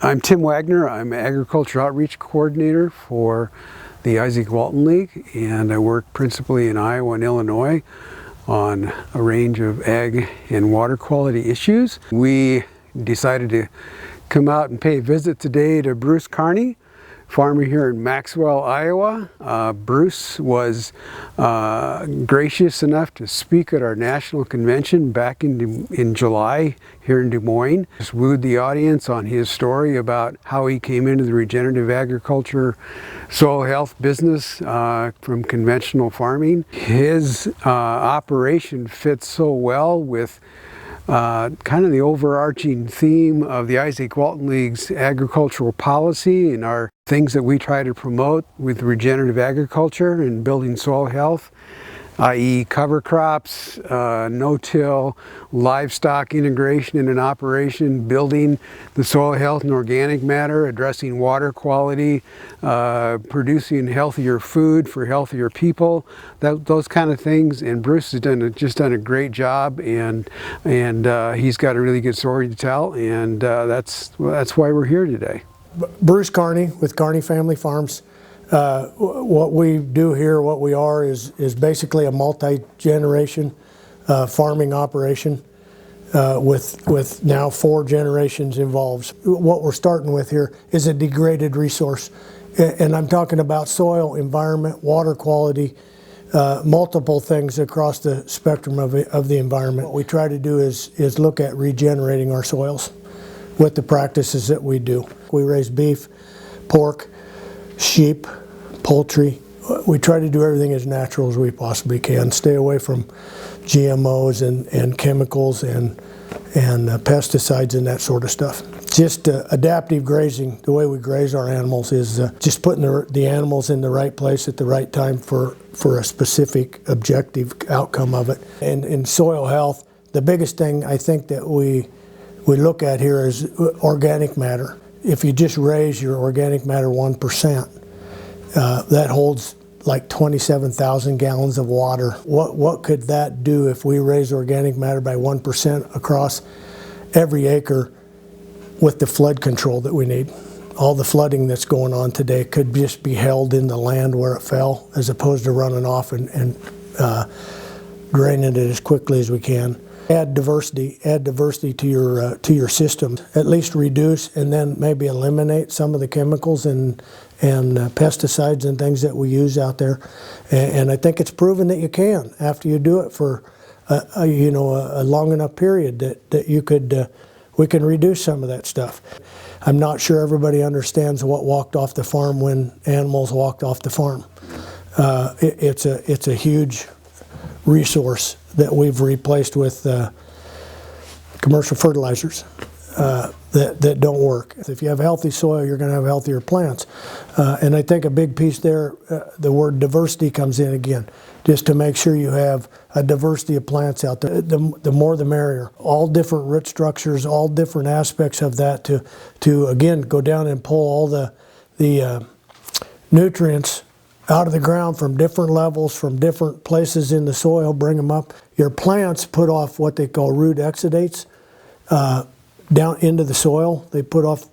I'm Tim Wagner. I'm Agriculture Outreach Coordinator for the Isaac Walton League, and I work principally in Iowa and Illinois on a range of ag and water quality issues. We decided to come out and pay a visit today to Bruce Carney, farmer here in Maxwell, Iowa. Bruce was gracious enough to speak at our national convention back in July here in Des Moines. Just wooed the audience on his story about how he came into the regenerative agriculture soil health business from conventional farming. His operation fits so well with kind of the overarching theme of the Isaac Walton League's agricultural policy and our things that we try to promote with regenerative agriculture and building soil health, i.e. cover crops, no-till, livestock integration in an operation, building the soil health and organic matter, addressing water quality, producing healthier food for healthier people, those kind of things. And Bruce has just done a great job, and he's got a really good story to tell, and that's why we're here today. Bruce Carney with Carney Family Farms. What we do here, what we are, is basically a multi-generation farming operation with now 4 generations involved. What we're starting with here is a degraded resource, and I'm talking about soil, environment, water quality, multiple things across the spectrum of the environment. What we try to do is look at regenerating our soils with the practices that we do. We raise beef, pork, sheep, poultry. We try to do everything as natural as we possibly can. Stay away from GMOs and chemicals and pesticides and that sort of stuff. Just adaptive grazing, the way we graze our animals is just putting the animals in the right place at the right time for a specific objective outcome of it. And in soil health, the biggest thing I think that we look at here is organic matter. If you just raise your organic matter 1%, that holds like 27,000 gallons of water. What could that do if we raise organic matter by 1% across every acre with the flood control that we need? All the flooding that's going on today could just be held in the land where it fell, as opposed to running off and draining it as quickly as we can. Add diversity to your system. At least reduce and then maybe eliminate some of the chemicals and pesticides and things that we use out there. And I think it's proven that you can after you do it for a long enough period that we can reduce some of that stuff. I'm not sure everybody understands what walked off the farm when animals walked off the farm. It's a huge resource that we've replaced with commercial fertilizers that don't work. If you have healthy soil, you're going to have healthier plants. And I think a big piece there, the word diversity comes in again, just to make sure you have a diversity of plants out there. The more the merrier. All different root structures, all different aspects of that to again, go down and pull all the nutrients out of the ground from different levels, from different places in the soil, bring them up. Your plants put off what they call root exudates down into the soil. They put off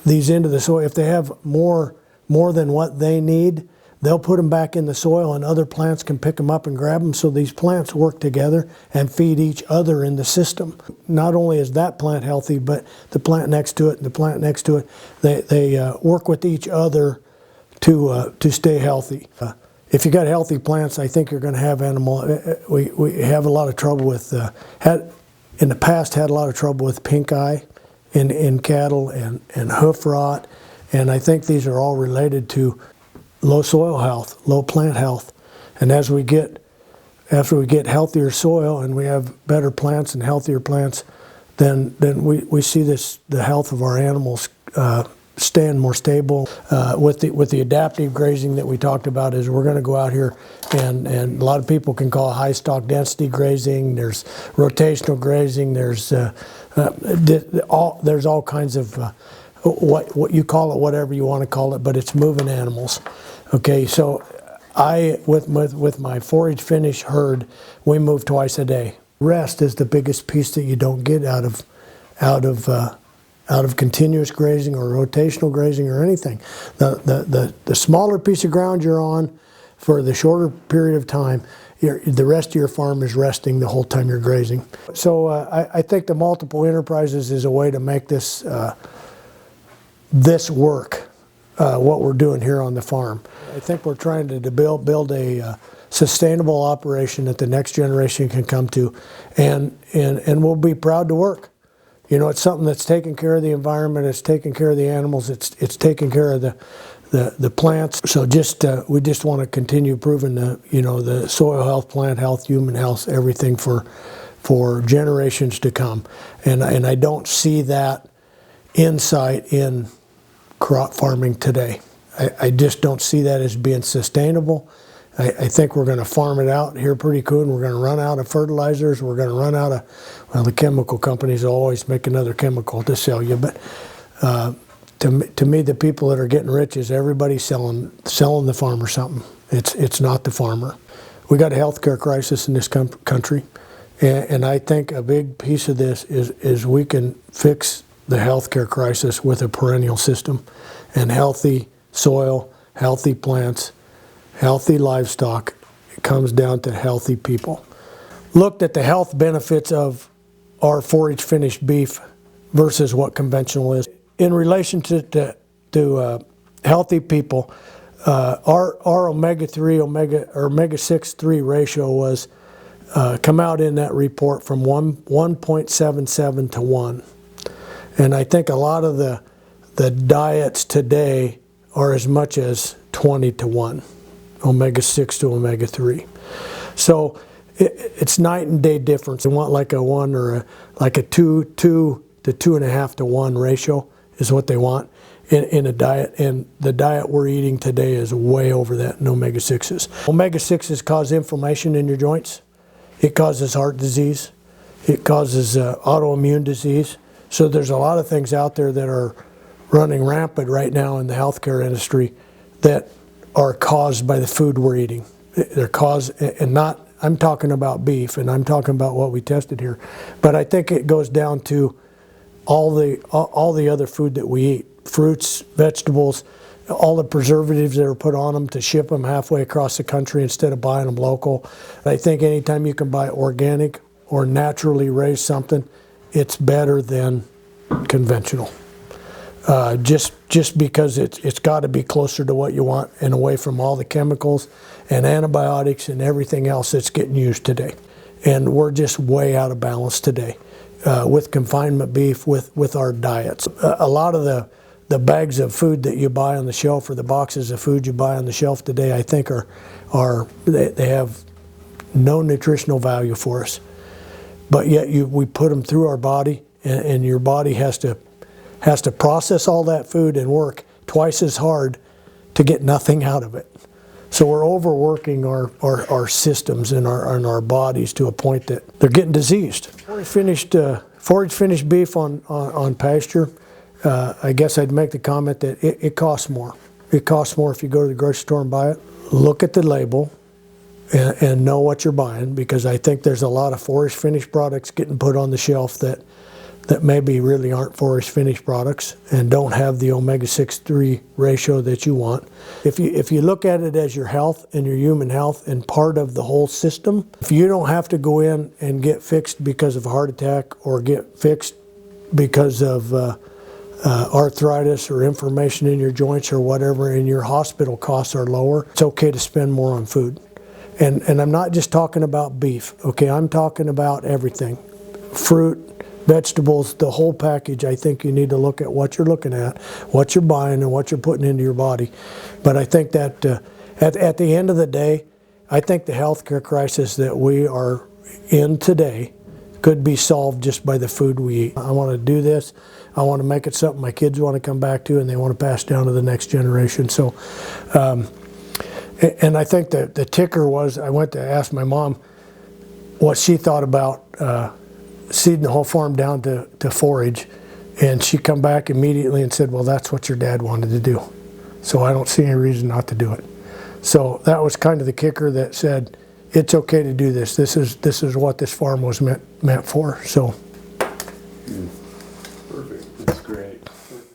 these into the soil. If they have more than what they need, they'll put them back in the soil and other plants can pick them up and grab them. So these plants work together and feed each other in the system. Not only is that plant healthy, but the plant next to it and the plant next to it, they work with each other to stay healthy. If you got healthy plants, I think you're going to have animal. We have a lot of trouble with in the past had a lot of trouble with pink eye in cattle and hoof rot, and I think these are all related to low soil health, low plant health. And after we get healthier soil and we have better plants and healthier plants, then we see the health of our animals staying more stable. With the adaptive grazing that we talked about, is we're going to go out here and a lot of people can call it high stock density grazing. There's rotational grazing. There's all kinds of what you call it, whatever you want to call it, but it's moving animals. Okay, so with my forage finish herd, we move twice a day. Rest is the biggest piece that you don't get out of out of continuous grazing or rotational grazing or anything. The smaller piece of ground you're on for the shorter period of time, the rest of your farm is resting the whole time you're grazing. So I think the multiple enterprises is a way to make this this work, what we're doing here on the farm. I think we're trying to build a sustainable operation that the next generation can come to, and we'll be proud to work. You know, it's something that's taking care of the environment, it's taking care of the animals, it's taking care of the plants. So we just want to continue proving the soil health, plant health, human health, everything for generations to come. And I don't see that insight in crop farming today. I just don't see that as being sustainable. I think we're going to farm it out here pretty soon. We're going to run out of fertilizers. We're going to run out of, well, the chemical companies will always make another chemical to sell you. But to me, the people that are getting rich is everybody selling the farmer something. It's not the farmer. We got a healthcare crisis in this country, and I think a big piece of this is we can fix the healthcare crisis with a perennial system, and healthy soil, healthy plants, healthy livestock. It comes down to healthy people. Looked at the health benefits of our forage finished beef versus what conventional is. In relation to healthy people, our omega-3, omega-6-3 ratio was come out in that report from 1.77 to 1. And I think a lot of the diets today are as much as 20 to 1. Omega-6 to omega-3. So it's night and day difference. They want like a 1 or like a 2 to 2.5 to 1 ratio is what they want in a diet. And the diet we're eating today is way over that in omega-6s. Omega-6s cause inflammation in your joints. It causes heart disease. It causes autoimmune disease. So there's a lot of things out there that are running rampant right now in the healthcare industry that are caused by the food we're eating. They're caused, and not, I'm talking about beef, and I'm talking about what we tested here, but I think it goes down to all the other food that we eat, fruits, vegetables, all the preservatives that are put on them to ship them halfway across the country instead of buying them local. I think anytime you can buy organic or naturally raised something, it's better than conventional. Just because it's got to be closer to what you want and away from all the chemicals and antibiotics and everything else that's getting used today. And we're just way out of balance today with confinement beef, with our diets. A lot of the bags of food that you buy on the shelf or the boxes of food you buy on the shelf today, I think they have no nutritional value for us. But yet we put them through our body, and your body has to process all that food and work twice as hard to get nothing out of it. So we're overworking our systems and our bodies to a point that they're getting diseased. Forage finished beef on pasture, I guess I'd make the comment that it costs more. It costs more if you go to the grocery store and buy it. Look at the label and know what you're buying, because I think there's a lot of forage finished products getting put on the shelf that maybe really aren't forage finished products and don't have the omega-6-3 ratio that you want. If you look at it as your health and your human health and part of the whole system, if you don't have to go in and get fixed because of a heart attack or get fixed because of arthritis or inflammation in your joints or whatever, and your hospital costs are lower, it's okay to spend more on food. And I'm not just talking about beef, okay? I'm talking about everything. Fruit, vegetables, the whole package. I think you need to look at what you're looking at, what you're buying, and what you're putting into your body. But I think that at the end of the day, I think the healthcare crisis that we are in today could be solved just by the food we eat. I want to do this. I want to make it something my kids want to come back to and they want to pass down to the next generation. So, and I think that the ticker was, I went to ask my mom what she thought about seeding the whole farm down to forage, and she come back immediately and said, well, that's what your dad wanted to do, so I don't see any reason not to do it. So that was kind of the kicker that said, it's okay to do this. This is what this farm was meant for. So.